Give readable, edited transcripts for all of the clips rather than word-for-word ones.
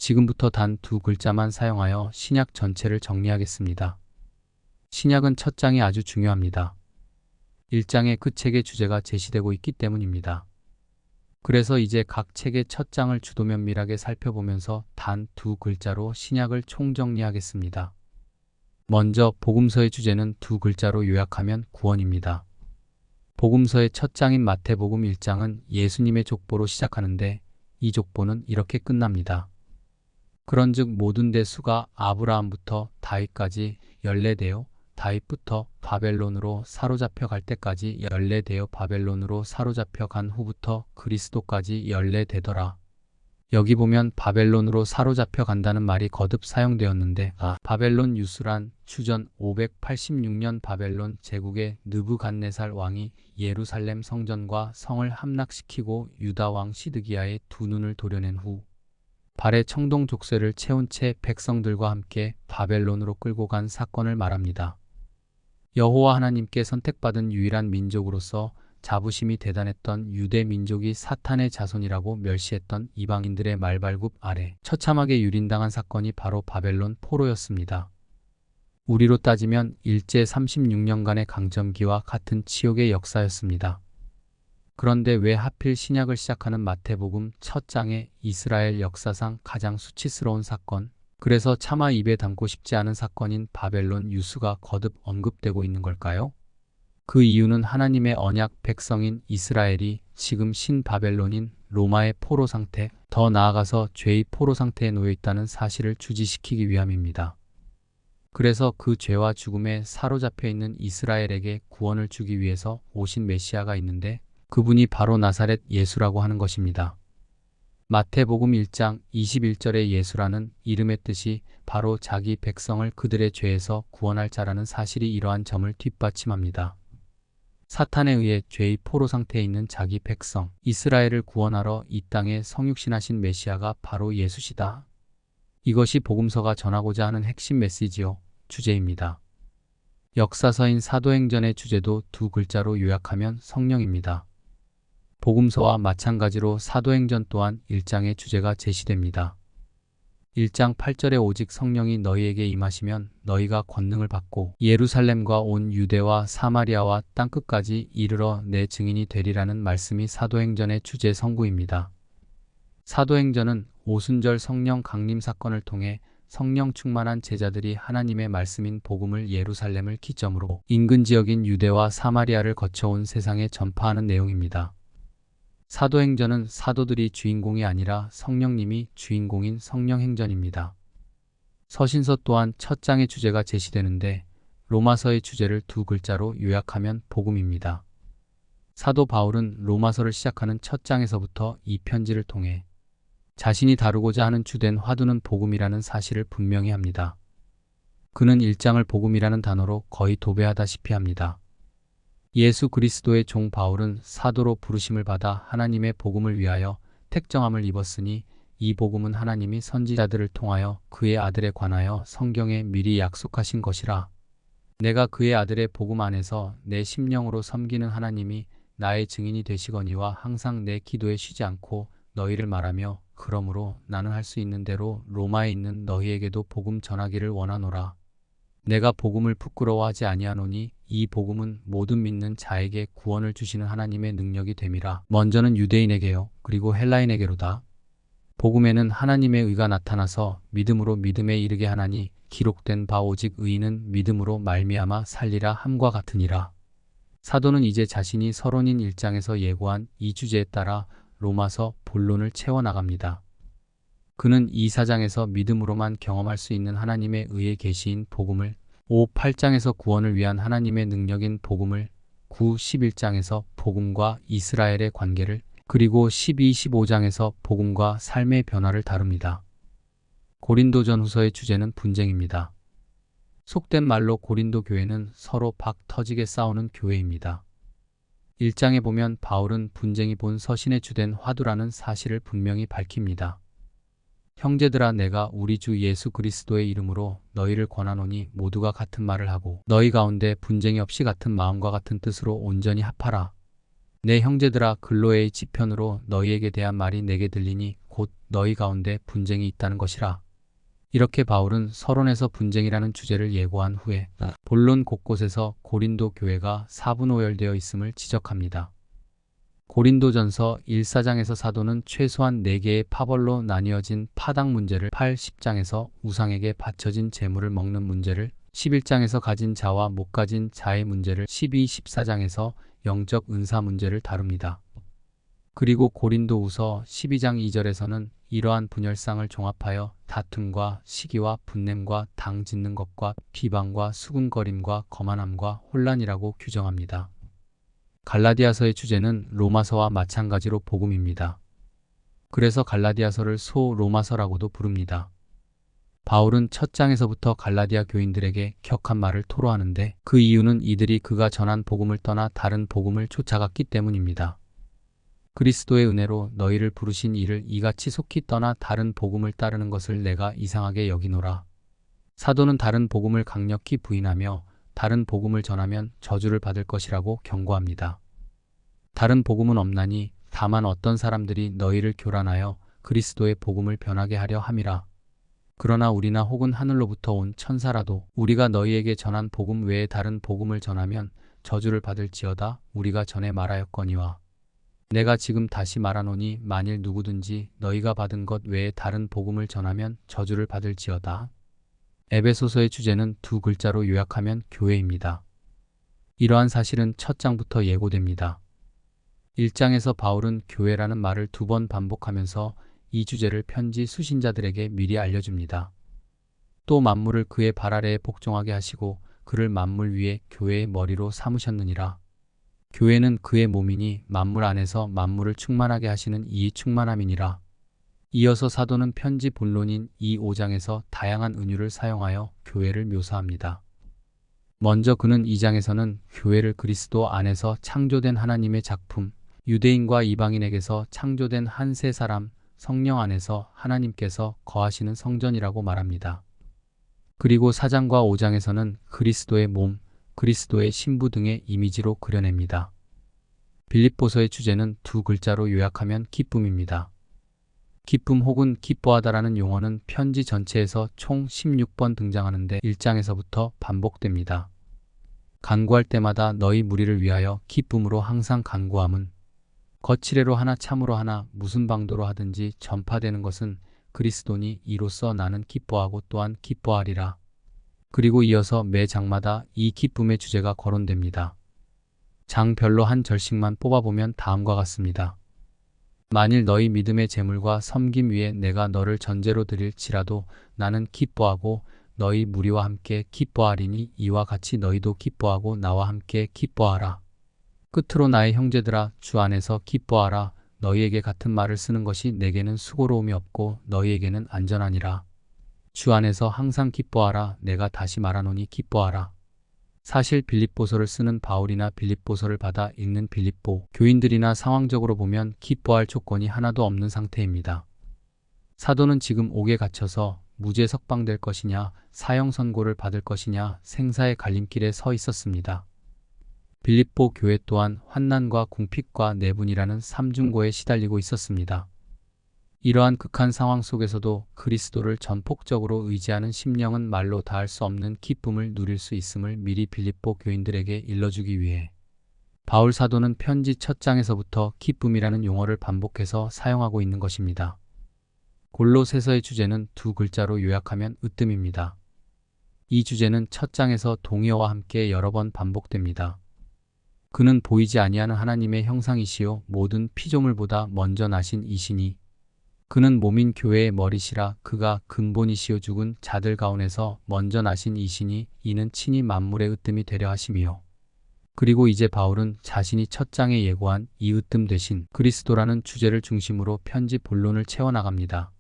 지금부터 단 두 글자만 사용하여 신약 전체를 정리하겠습니다. 신약은 첫 장이 아주 중요합니다. 1장에 그 책의 주제가 제시되고 있기 때문입니다. 그래서 이제 각 책의 첫 장을 주도 면밀하게 살펴보면서 단 두 글자로 신약을 총정리하겠습니다. 먼저 복음서의 주제는 두 글자로 요약하면 구원입니다. 복음서의 첫 장인 마태복음 1장은 예수님의 족보로 시작하는데 이 족보는 이렇게 끝납니다. 그런즉 모든 대수가 아브라함부터 다윗까지 연례되어 다윗부터 바벨론으로 사로잡혀 갈 때까지 연례되어 바벨론으로 사로잡혀 간 후부터 그리스도까지 연례되더라. 여기 보면 바벨론으로 사로잡혀 간다는 말이 거듭 사용되었는데 바벨론 유수란 주전 586년 바벨론 제국의 느부갓네살 왕이 예루살렘 성전과 성을 함락시키고 유다 왕 시드기야의 두 눈을 도려낸 후 발에 청동 족쇄를 채운 채 백성들과 함께 바벨론으로 끌고 간 사건을 말합니다. 여호와 하나님께 선택받은 유일한 민족으로서 자부심이 대단했던 유대 민족이 사탄의 자손이라고 멸시했던 이방인들의 말발굽 아래 처참하게 유린당한 사건이 바로 바벨론 포로였습니다. 우리로 따지면 일제 36년간의 강점기와 같은 치욕의 역사였습니다. 그런데 왜 하필 신약을 시작하는 마태복음 첫 장에 이스라엘 역사상 가장 수치스러운 사건, 그래서 차마 입에 담고 싶지 않은 사건인 바벨론 유수가 거듭 언급되고 있는 걸까요? 그 이유는 하나님의 언약 백성인 이스라엘이 지금 신바벨론인 로마의 포로 상태, 더 나아가서 죄의 포로 상태에 놓여 있다는 사실을 주지시키기 위함입니다. 그래서 그 죄와 죽음에 사로잡혀 있는 이스라엘에게 구원을 주기 위해서 오신 메시아가 있는데 그분이 바로 나사렛 예수라고 하는 것입니다. 마태복음 1장 21절의 예수라는 이름의 뜻이 바로 자기 백성을 그들의 죄에서 구원할 자라는 사실이 이러한 점을 뒷받침합니다. 사탄에 의해 죄의 포로 상태에 있는 자기 백성 이스라엘을 구원하러 이 땅에 성육신하신 메시아가 바로 예수시다. 이것이 복음서가 전하고자 하는 핵심 메시지요, 주제입니다. 역사서인 사도행전의 주제도 두 글자로 요약하면 성령입니다. 복음서와 마찬가지로 사도행전 또한 1장의 주제가 제시됩니다. 1장 8절에 오직 성령이 너희에게 임하시면 너희가 권능을 받고 예루살렘과 온 유대와 사마리아와 땅끝까지 이르러 내 증인이 되리라는 말씀이 사도행전의 주제 성구입니다. 사도행전은 오순절 성령 강림 사건을 통해 성령 충만한 제자들이 하나님의 말씀인 복음을 예루살렘을 기점으로 인근 지역인 유대와 사마리아를 거쳐온 세상에 전파하는 내용입니다. 사도행전은 사도들이 주인공이 아니라 성령님이 주인공인 성령행전입니다. 서신서 또한 첫 장의 주제가 제시되는데 로마서의 주제를 두 글자로 요약하면 복음입니다. 사도 바울은 로마서를 시작하는 첫 장에서부터 이 편지를 통해 자신이 다루고자 하는 주된 화두는 복음이라는 사실을 분명히 합니다. 그는 1장을 복음이라는 단어로 거의 도배하다시피 합니다. 예수 그리스도의 종 바울은 사도로 부르심을 받아 하나님의 복음을 위하여 택정함을 입었으니 이 복음은 하나님이 선지자들을 통하여 그의 아들에 관하여 성경에 미리 약속하신 것이라. 내가 그의 아들의 복음 안에서 내 심령으로 섬기는 하나님이 나의 증인이 되시거니와 항상 내 기도에 쉬지 않고 너희를 말하며 그러므로 나는 할 수 있는 대로 로마에 있는 너희에게도 복음 전하기를 원하노라. 내가 복음을 부끄러워하지 아니하노니 이 복음은 모든 믿는 자에게 구원을 주시는 하나님의 능력이 됨이라. 먼저는 유대인에게요 그리고 헬라인에게로다. 복음에는 하나님의 의가 나타나서 믿음으로 믿음에 이르게 하나니 기록된 바 오직 의인은 믿음으로 말미암아 살리라 함과 같으니라. 사도는 이제 자신이 서론인 1장에서 예고한 이 주제에 따라 로마서 본론을 채워나갑니다. 그는 이 4장에서 믿음으로만 경험할 수 있는 하나님의 의의 계시인 복음을, 5, 8장에서 구원을 위한 하나님의 능력인 복음을, 9, 11장에서 복음과 이스라엘의 관계를, 그리고 12, 15장에서 복음과 삶의 변화를 다룹니다. 고린도전후서의 주제는 분쟁입니다. 속된 말로 고린도 교회는 서로 박 터지게 싸우는 교회입니다. 1장에 보면 바울은 분쟁이 본 서신의 주된 화두라는 사실을 분명히 밝힙니다. 형제들아 내가 우리 주 예수 그리스도의 이름으로 너희를 권하노니 모두가 같은 말을 하고 너희 가운데 분쟁이 없이 같은 마음과 같은 뜻으로 온전히 합하라. 내 형제들아 근로의 지편으로 너희에게 대한 말이 내게 들리니 곧 너희 가운데 분쟁이 있다는 것이라. 이렇게 바울은 서론에서 분쟁이라는 주제를 예고한 후에 본론 곳곳에서 고린도 교회가 사분오열되어 있음을 지적합니다. 고린도전서 1~4장에서 사도는 최소한 4개의 파벌로 나뉘어진 파당 문제를, 8~10장에서 우상에게 바쳐진 재물을 먹는 문제를, 11장에서 가진 자와 못 가진 자의 문제를, 12~14장에서 영적 은사 문제를 다룹니다. 그리고 고린도후서 12장 2절에서는 이러한 분열상을 종합하여 다툼과 시기와 분냄과 당 짓는 것과 비방과 수군거림과 거만함과 혼란이라고 규정합니다. 갈라디아서의 주제는 로마서와 마찬가지로 복음입니다. 그래서 갈라디아서를 소로마서라고도 부릅니다. 바울은 첫 장에서부터 갈라디아 교인들에게 격한 말을 토로하는데 그 이유는 이들이 그가 전한 복음을 떠나 다른 복음을 쫓아갔기 때문입니다. 그리스도의 은혜로 너희를 부르신 이를 이같이 속히 떠나 다른 복음을 따르는 것을 내가 이상하게 여기노라. 사도는 다른 복음을 강력히 부인하며 다른 복음을 전하면 저주를 받을 것이라고 경고합니다. 다른 복음은 없나니 다만 어떤 사람들이 너희를 교란하여 그리스도의 복음을 변하게 하려 함이라. 그러나 우리나 혹은 하늘로부터 온 천사라도 우리가 너희에게 전한 복음 외에 다른 복음을 전하면 저주를 받을지어다. 우리가 전에 말하였거니와 내가 지금 다시 말하노니 만일 누구든지 너희가 받은 것 외에 다른 복음을 전하면 저주를 받을지어다. 에베소서의 주제는 2글자로 요약하면 교회입니다. 이러한 사실은 첫 장부터 예고됩니다. 1장에서 바울은 교회라는 말을 2번 반복하면서 이 주제를 편지 수신자들에게 미리 알려줍니다. 또 만물을 그의 발 아래에 복종하게 하시고 그를 만물 위에 교회의 머리로 삼으셨느니라. 교회는 그의 몸이니 만물 안에서 만물을 충만하게 하시는 이 충만함이니라. 이어서 사도는 편지 본론인 이 5장에서 다양한 은유를 사용하여 교회를 묘사합니다. 먼저 그는 2장에서는 교회를 그리스도 안에서 창조된 하나님의 작품, 유대인과 이방인에게서 창조된 한 세 사람, 성령 안에서 하나님께서 거하시는 성전이라고 말합니다. 그리고 4장과 5장에서는 그리스도의 몸, 그리스도의 신부 등의 이미지로 그려냅니다. 빌립보서의 주제는 2글자로 요약하면 기쁨입니다. 기쁨 혹은 기뻐하다라는 용어는 편지 전체에서 총 16번 등장하는데 1장에서부터 반복됩니다. 간구할 때마다 너희 무리를 위하여 기쁨으로 항상 간구함은 거칠애로 하나 참으로 하나 무슨 방도로 하든지 전파되는 것은 그리스도니 이로써 나는 기뻐하고 또한 기뻐하리라. 그리고 이어서 매 장마다 이 기쁨의 주제가 거론됩니다. 장별로 한 절씩만 뽑아보면 다음과 같습니다. 만일 너희 믿음의 재물과 섬김 위에 내가 너를 전제로 드릴지라도 나는 기뻐하고 너희 무리와 함께 기뻐하리니 이와 같이 너희도 기뻐하고 나와 함께 기뻐하라. 끝으로 나의 형제들아 주 안에서 기뻐하라. 너희에게 같은 말을 쓰는 것이 내게는 수고로움이 없고 너희에게는 안전하니라. 주 안에서 항상 기뻐하라. 내가 다시 말하노니 기뻐하라. 사실 빌립보서를 쓰는 바울이나 빌립보서를 받아 읽는 빌립보 교인들이나 상황적으로 보면 기뻐할 조건이 하나도 없는 상태입니다. 사도는 지금 옥에 갇혀서 무죄 석방될 것이냐, 사형 선고를 받을 것이냐 생사의 갈림길에 서 있었습니다. 빌립보 교회 또한 환난과 궁핍과 내분이라는 삼중고에 시달리고 있었습니다. 이러한 극한 상황 속에서도 그리스도를 전폭적으로 의지하는 심령은 말로 다할 수 없는 기쁨을 누릴 수 있음을 미리 빌립보 교인들에게 일러주기 위해 바울 사도는 편지 첫 장에서부터 기쁨이라는 용어를 반복해서 사용하고 있는 것입니다. 골로새서의 주제는 2글자로 요약하면 으뜸입니다. 이 주제는 첫 장에서 동의어와 함께 여러 번 반복됩니다. 그는 보이지 아니하는 하나님의 형상이시요 모든 피조물보다 먼저 나신 이시니 그는 몸인 교회의 머리시라. 그가 근본이시요 죽은 자들 가운데서 먼저 나신 이시니 이는 친히 만물의 으뜸이 되려 하심이요. 그리고 이제 바울은 자신이 첫 장에 예고한 이 으뜸 대신 그리스도라는 주제를 중심으로 편지 본론을 채워나갑니다.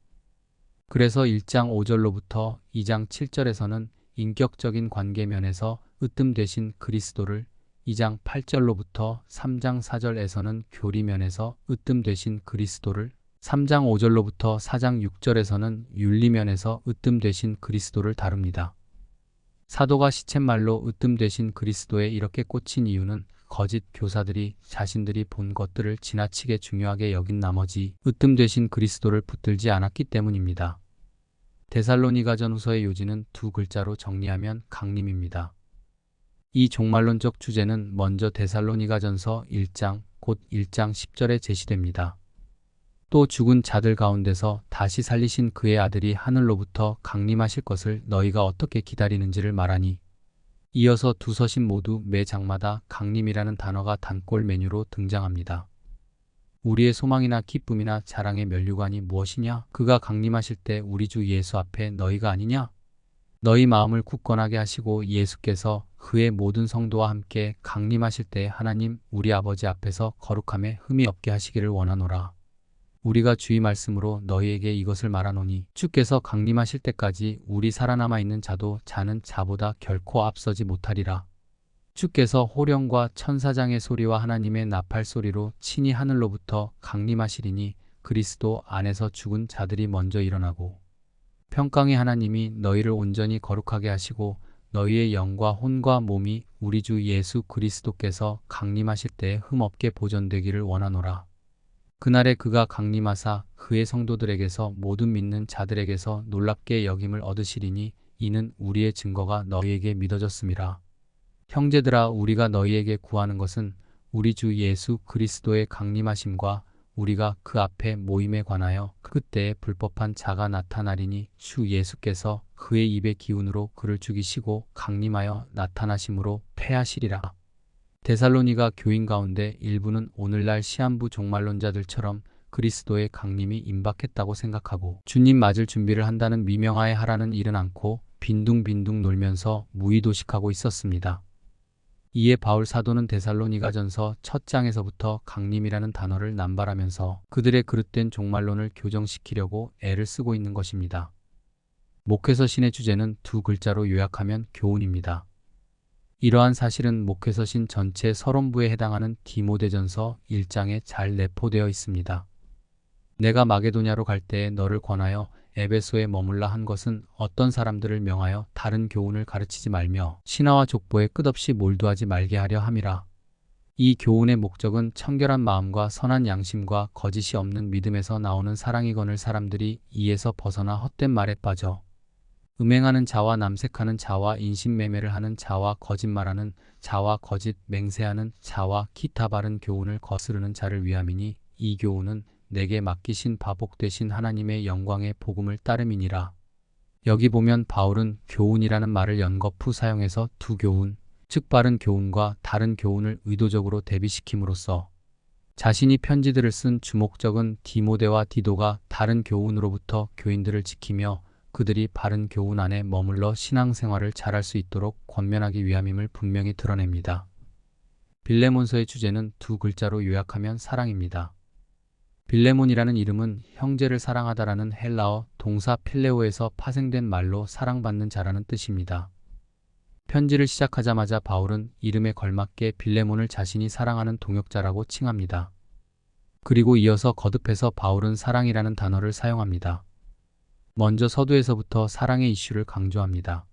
그래서 1장 5절로부터 2장 7절에서는 인격적인 관계 면에서 으뜸 대신 그리스도를, 2장 8절로부터 3장 4절에서는 교리 면에서 으뜸 대신 그리스도를, 3장 5절로부터 4장 6절에서는 윤리 면에서 으뜸 대신 그리스도를 다룹니다. 사도가 시쳇말로 으뜸 대신 그리스도에 이렇게 꽂힌 이유는 거짓 교사들이 자신들이 본 것들을 지나치게 중요하게 여긴 나머지 으뜸 되신 그리스도를 붙들지 않았기 때문입니다. 데살로니가전후서의 요지는 두 글자로 정리하면 강림입니다. 이 종말론적 주제는 먼저 데살로니가전서 1장 곧 1장 10절에 제시됩니다. 또 죽은 자들 가운데서 다시 살리신 그의 아들이 하늘로부터 강림하실 것을 너희가 어떻게 기다리는지를 말하니, 이어서 두 서신 모두 매 장마다 강림이라는 단어가 단골 메뉴로 등장합니다. 우리의 소망이나 기쁨이나 자랑의 면류관이 무엇이냐? 그가 강림하실 때 우리 주 예수 앞에 너희가 아니냐? 너희 마음을 굳건하게 하시고 예수께서 그의 모든 성도와 함께 강림하실 때 하나님 우리 아버지 앞에서 거룩함에 흠이 없게 하시기를 원하노라. 우리가 주의 말씀으로 너희에게 이것을 말하노니 주께서 강림하실 때까지 우리 살아남아 있는 자도 자는 자보다 결코 앞서지 못하리라. 주께서 호령과 천사장의 소리와 하나님의 나팔 소리로 친히 하늘로부터 강림하시리니 그리스도 안에서 죽은 자들이 먼저 일어나고 평강의 하나님이 너희를 온전히 거룩하게 하시고 너희의 영과 혼과 몸이 우리 주 예수 그리스도께서 강림하실 때에 흠없게 보존되기를 원하노라. 그날에 그가 강림하사 그의 성도들에게서 모든 믿는 자들에게서 놀랍게 여김을 얻으시리니 이는 우리의 증거가 너희에게 믿어졌음이라. 형제들아, 우리가 너희에게 구하는 것은 우리 주 예수 그리스도의 강림하심과 우리가 그 앞에 모임에 관하여 그때에 불법한 자가 나타나리니 주 예수께서 그의 입의 기운으로 그를 죽이시고 강림하여 나타나심으로 패하시리라. 데살로니가 교인 가운데 일부는 오늘날 시한부 종말론자들처럼 그리스도의 강림이 임박했다고 생각하고 주님 맞을 준비를 한다는 미명하에 하라는 일은 않고 빈둥빈둥 놀면서 무의도식하고 있었습니다. 이에 바울 사도는 데살로니가전서 첫 장에서부터 강림이라는 단어를 남발하면서 그들의 그릇된 종말론을 교정시키려고 애를 쓰고 있는 것입니다. 목회서신의 주제는 두 글자로 요약하면 교훈입니다. 이러한 사실은 목회서신 전체 서론부에 해당하는 디모데전서 1장에 잘 내포되어 있습니다. 내가 마게도냐로 갈 때에 너를 권하여 에베소에 머물라 한 것은 어떤 사람들을 명하여 다른 교훈을 가르치지 말며 신하와 족보에 끝없이 몰두하지 말게 하려 함이라. 이 교훈의 목적은 청결한 마음과 선한 양심과 거짓이 없는 믿음에서 나오는 사랑이거늘 사람들이 이에서 벗어나 헛된 말에 빠져 음행하는 자와 남색하는 자와 인신매매를 하는 자와 거짓말하는 자와 거짓 맹세하는 자와 기타 바른 교훈을 거스르는 자를 위함이니 이 교훈은 내게 맡기신 바복 되신 하나님의 영광의 복음을 따름이니라. 여기 보면 바울은 교훈이라는 말을 연거푸 사용해서 두 교훈, 즉 바른 교훈과 다른 교훈을 의도적으로 대비시킴으로써 자신이 편지들을 쓴 주목적은 디모데와 디도가 다른 교훈으로부터 교인들을 지키며 그들이 바른 교훈 안에 머물러 신앙생활을 잘할 수 있도록 권면하기 위함임을 분명히 드러냅니다. 빌레몬서의 주제는 두 글자로 요약하면 사랑입니다. 빌레몬이라는 이름은 형제를 사랑하다라는 헬라어 동사 필레오에서 파생된 말로 사랑받는 자라는 뜻입니다. 편지를 시작하자마자 바울은 이름에 걸맞게 빌레몬을 자신이 사랑하는 동역자라고 칭합니다. 그리고 이어서 거듭해서 바울은 사랑이라는 단어를 사용합니다. 먼저 서두에서부터 사랑의 이슈를 강조합니다.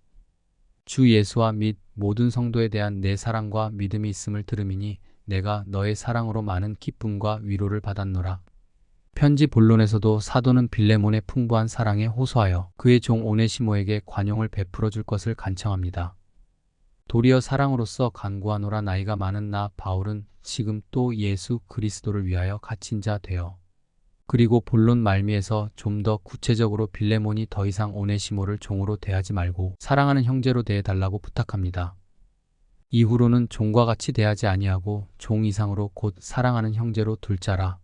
주 예수와 및 모든 성도에 대한 내 사랑과 믿음이 있음을 들음이니 내가 너의 사랑으로 많은 기쁨과 위로를 받았노라. 편지 본론에서도 사도는 빌레몬의 풍부한 사랑에 호소하여 그의 종 오네시모에게 관용을 베풀어 줄 것을 간청합니다. 도리어 사랑으로서 간구하노라. 나이가 많은 나 바울은 지금 또 예수 그리스도를 위하여 갇힌 자 되어. 그리고 본론 말미에서 좀 더 구체적으로 빌레몬이 더 이상 오네시모를 종으로 대하지 말고 사랑하는 형제로 대해달라고 부탁합니다. 이후로는 종과 같이 대하지 아니하고 종 이상으로 곧 사랑하는 형제로 둘 자라.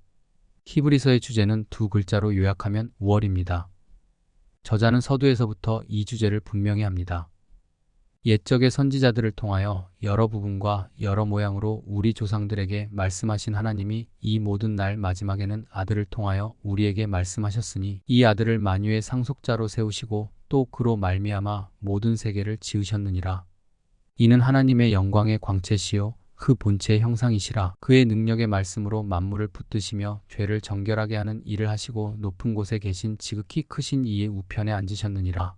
히브리서의 주제는 두 글자로 요약하면 우월입니다. 저자는 서두에서부터 이 주제를 분명히 합니다. 옛적의 선지자들을 통하여 여러 부분과 여러 모양으로 우리 조상들에게 말씀하신 하나님이 이 모든 날 마지막에는 아들을 통하여 우리에게 말씀하셨으니 이 아들을 만유의 상속자로 세우시고 또 그로 말미암아 모든 세계를 지으셨느니라. 이는 하나님의 영광의 광채시요 그 본체의 형상이시라. 그의 능력의 말씀으로 만물을 붙드시며 죄를 정결하게 하는 일을 하시고 높은 곳에 계신 지극히 크신 이의 우편에 앉으셨느니라.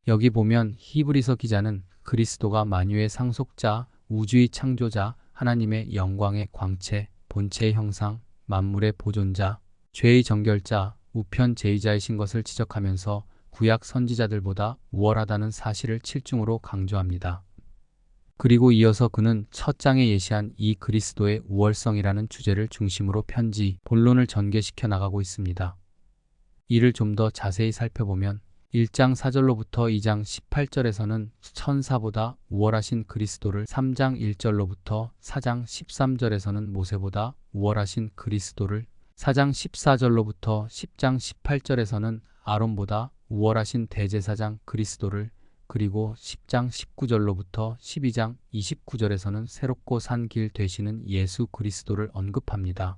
여기 보면 히브리서 기자는 그리스도가 만유의 상속자, 우주의 창조자, 하나님의 영광의 광채, 본체의 형상, 만물의 보존자, 죄의 정결자, 우편 제의자이신 것을 지적하면서 구약 선지자들보다 우월하다는 사실을 칠중으로 강조합니다. 그리고 이어서 그는 첫 장에 예시한 이 그리스도의 우월성이라는 주제를 중심으로 편지, 본론을 전개시켜 나가고 있습니다. 이를 좀 더 자세히 살펴보면 1장 4절로부터 2장 18절에서는 천사보다 우월하신 그리스도를, 3장 1절로부터 4장 13절에서는 모세보다 우월하신 그리스도를, 4장 14절로부터 10장 18절에서는 아론보다 우월하신 대제사장 그리스도를, 그리고 10장 19절로부터 12장 29절에서는 새롭고 산 길 되시는 예수 그리스도를 언급합니다.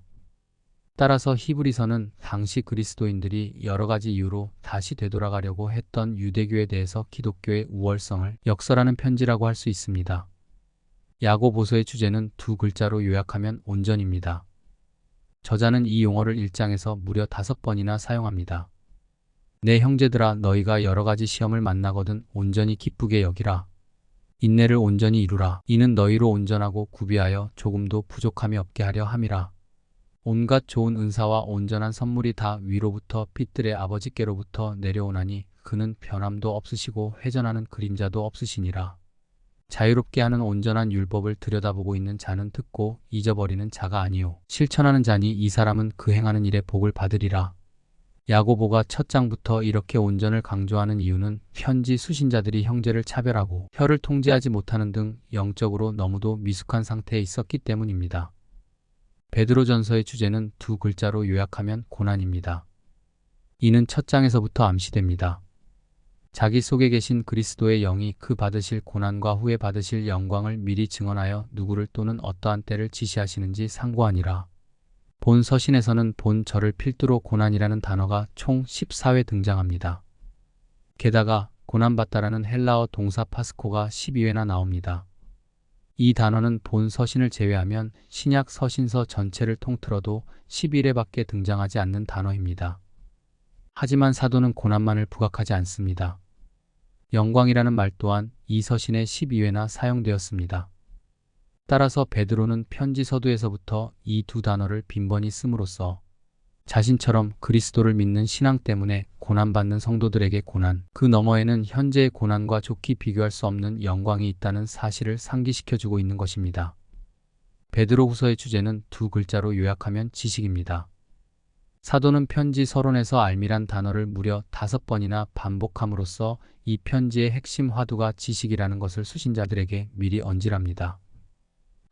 따라서 히브리서는 당시 그리스도인들이 여러 가지 이유로 다시 되돌아가려고 했던 유대교에 대해서 기독교의 우월성을 역설하는 편지라고 할 수 있습니다. 야고보서의 주제는 두 글자로 요약하면 온전입니다. 저자는 이 용어를 1장에서 무려 5번이나 사용합니다. 내 형제들아, 너희가 여러 가지 시험을 만나거든 온전히 기쁘게 여기라. 인내를 온전히 이루라. 이는 너희로 온전하고 구비하여 조금도 부족함이 없게 하려 함이라. 온갖 좋은 은사와 온전한 선물이 다 위로부터 빛들의 아버지께로부터 내려오나니 그는 변함도 없으시고 회전하는 그림자도 없으시니라. 자유롭게 하는 온전한 율법을 들여다보고 있는 자는 듣고 잊어버리는 자가 아니요 실천하는 자니 이 사람은 그 행하는 일에 복을 받으리라. 야고보가 첫 장부터 이렇게 온전을 강조하는 이유는 현지 수신자들이 형제를 차별하고 혀를 통제하지 못하는 등 영적으로 너무도 미숙한 상태에 있었기 때문입니다. 베드로전서의 주제는 두 글자로 요약하면 고난입니다. 이는 첫 장에서부터 암시됩니다. 자기 속에 계신 그리스도의 영이 그 받으실 고난과 후에 받으실 영광을 미리 증언하여 누구를 또는 어떠한 때를 지시하시는지 상고하니라. 본 서신에서는 본 절을 필두로 고난이라는 단어가 총 14회 등장합니다. 게다가 고난받다라는 헬라어 동사 파스코가 12회나 나옵니다. 이 단어는 본 서신을 제외하면 신약 서신서 전체를 통틀어도 11회밖에 등장하지 않는 단어입니다. 하지만 사도는 고난만을 부각하지 않습니다. 영광이라는 말 또한 이 서신에 12회나 사용되었습니다. 따라서 베드로는 편지 서두에서부터 이 두 단어를 빈번히 씀으로써 자신처럼 그리스도를 믿는 신앙 때문에 고난받는 성도들에게 고난, 그 너머에는 현재의 고난과 좋게 비교할 수 없는 영광이 있다는 사실을 상기시켜주고 있는 것입니다. 베드로후서의 주제는 두 글자로 요약하면 지식입니다. 사도는 편지 서론에서 알미란 단어를 무려 5번이나 반복함으로써 이 편지의 핵심 화두가 지식이라는 것을 수신자들에게 미리 언질합니다.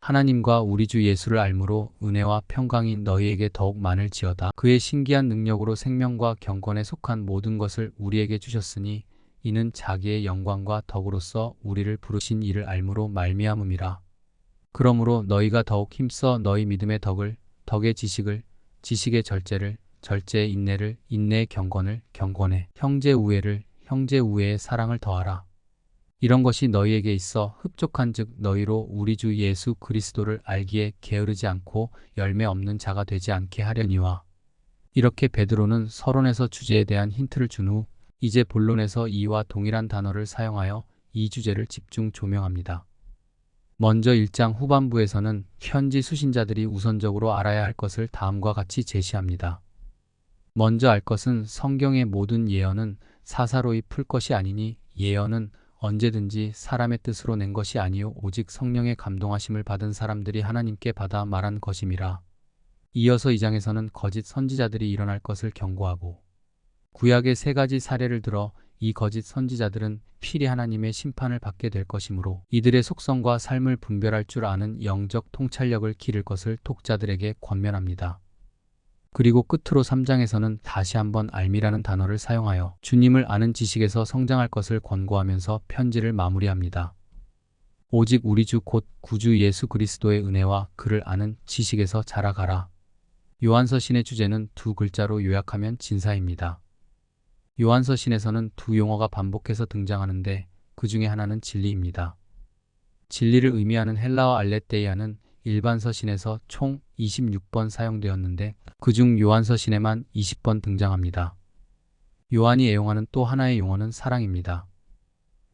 하나님과 우리 주 예수를 알므로 은혜와 평강이 너희에게 더욱 많을지어다. 그의 신기한 능력으로 생명과 경건에 속한 모든 것을 우리에게 주셨으니 이는 자기의 영광과 덕으로서 우리를 부르신 이를 알므로 말미암음이라. 그러므로 너희가 더욱 힘써 너희 믿음의 덕을, 덕의 지식을, 지식의 절제를, 절제의 인내를, 인내의 경건을, 경건의 형제 우애를, 형제 우애의 사랑을 더하라. 이런 것이 너희에게 있어 흡족한즉 너희로 우리 주 예수 그리스도를 알기에 게으르지 않고 열매 없는 자가 되지 않게 하려니와. 이렇게 베드로는 서론에서 주제에 대한 힌트를 준 후 이제 본론에서 이와 동일한 단어를 사용하여 이 주제를 집중 조명합니다. 먼저 1장 후반부에서는 현지 수신자들이 우선적으로 알아야 할 것을 다음과 같이 제시합니다. 먼저 알 것은 성경의 모든 예언은 사사로이 풀 것이 아니니 예언은 언제든지 사람의 뜻으로 낸 것이 아니요 오직 성령의 감동하심을 받은 사람들이 하나님께 받아 말한 것임이라. 이어서 2장에서는 거짓 선지자들이 일어날 것을 경고하고 구약의 3가지 사례를 들어 이 거짓 선지자들은 필히 하나님의 심판을 받게 될 것이므로 이들의 속성과 삶을 분별할 줄 아는 영적 통찰력을 기를 것을 독자들에게 권면합니다. 그리고 끝으로 3장에서는 다시 한번 알미라는 단어를 사용하여 주님을 아는 지식에서 성장할 것을 권고하면서 편지를 마무리합니다. 오직 우리 주 곧 구주 예수 그리스도의 은혜와 그를 아는 지식에서 자라가라. 요한서신의 주제는 두 글자로 요약하면 진사입니다. 요한서신에서는 두 용어가 반복해서 등장하는데 그 중에 하나는 진리입니다. 진리를 의미하는 헬라어 알레테이아는 일반 서신에서 총 26번 사용되었는데 그중 요한서신에만 20번 등장합니다. 요한이 애용하는 또 하나의 용어는 사랑입니다.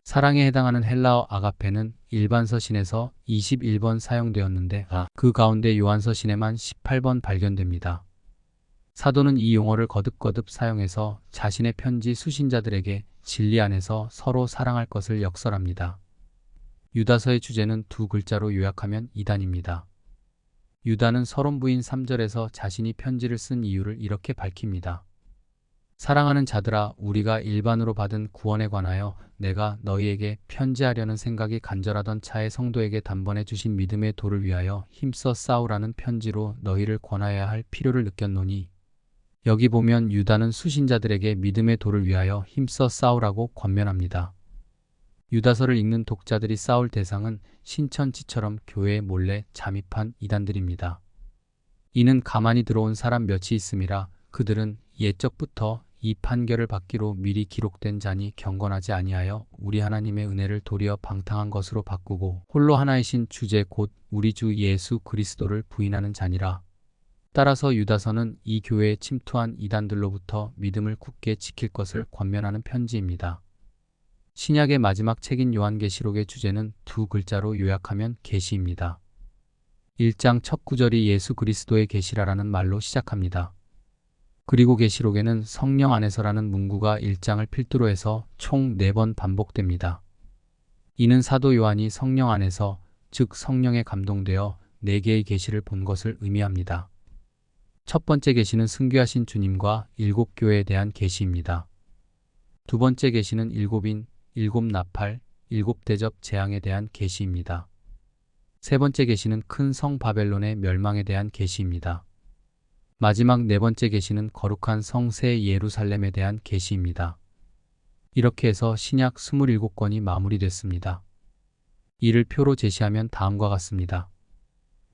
사랑에 해당하는 헬라어 아가페는 일반 서신에서 21번 사용되었는데 그 가운데 요한 서신에만 18번 발견됩니다. 사도는 이 용어를 거듭거듭 사용해서 자신의 편지 수신자들에게 진리 안에서 서로 사랑할 것을 역설합니다. 유다서의 주제는 두 글자로 요약하면 이단입니다. 유다는 서론 부인 3절에서 자신이 편지를 쓴 이유를 이렇게 밝힙니다. 사랑하는 자들아, 우리가 일반으로 받은 구원에 관하여 내가 너희에게 편지하려는 생각이 간절하던 차에 성도에게 단번에 주신 믿음의 도를 위하여 힘써 싸우라는 편지로 너희를 권하여야 할 필요를 느꼈노니, 여기 보면 유다는 수신자들에게 믿음의 도를 위하여 힘써 싸우라고 권면합니다. 유다서를 읽는 독자들이 싸울 대상은 신천지처럼 교회에 몰래 잠입한 이단들입니다. 이는 가만히 들어온 사람 몇이 있음이라 그들은 옛적부터 이 판결을 받기로 미리 기록된 자니 경건하지 아니하여 우리 하나님의 은혜를 도리어 방탕한 것으로 바꾸고 홀로 하나이신 주제 곧 우리 주 예수 그리스도를 부인하는 자니라. 따라서 유다서는 이 교회에 침투한 이단들로부터 믿음을 굳게 지킬 것을 권면하는 편지입니다. 신약의 마지막 책인 요한계시록의 주제는 두 글자로 요약하면 계시입니다. 1장 첫 구절이 예수 그리스도의 계시라라는 말로 시작합니다. 그리고 계시록에는 성령 안에서라는 문구가 1장을 필두로 해서 총 4번 반복됩니다. 이는 사도 요한이 성령 안에서, 즉 성령에 감동되어 4개의 계시를 본 것을 의미합니다. 첫 번째 계시는 승귀하신 주님과 7교회에 대한 계시입니다. 두 번째 계시는 7인, 7나팔, 7대접 재앙에 대한 계시입니다. 세 번째 계시는 큰 성 바벨론의 멸망에 대한 계시입니다. 마지막 네 번째 계시는 거룩한 성 새 예루살렘에 대한 계시입니다. 이렇게 해서 신약 27권이 마무리됐습니다. 이를 표로 제시하면 다음과 같습니다.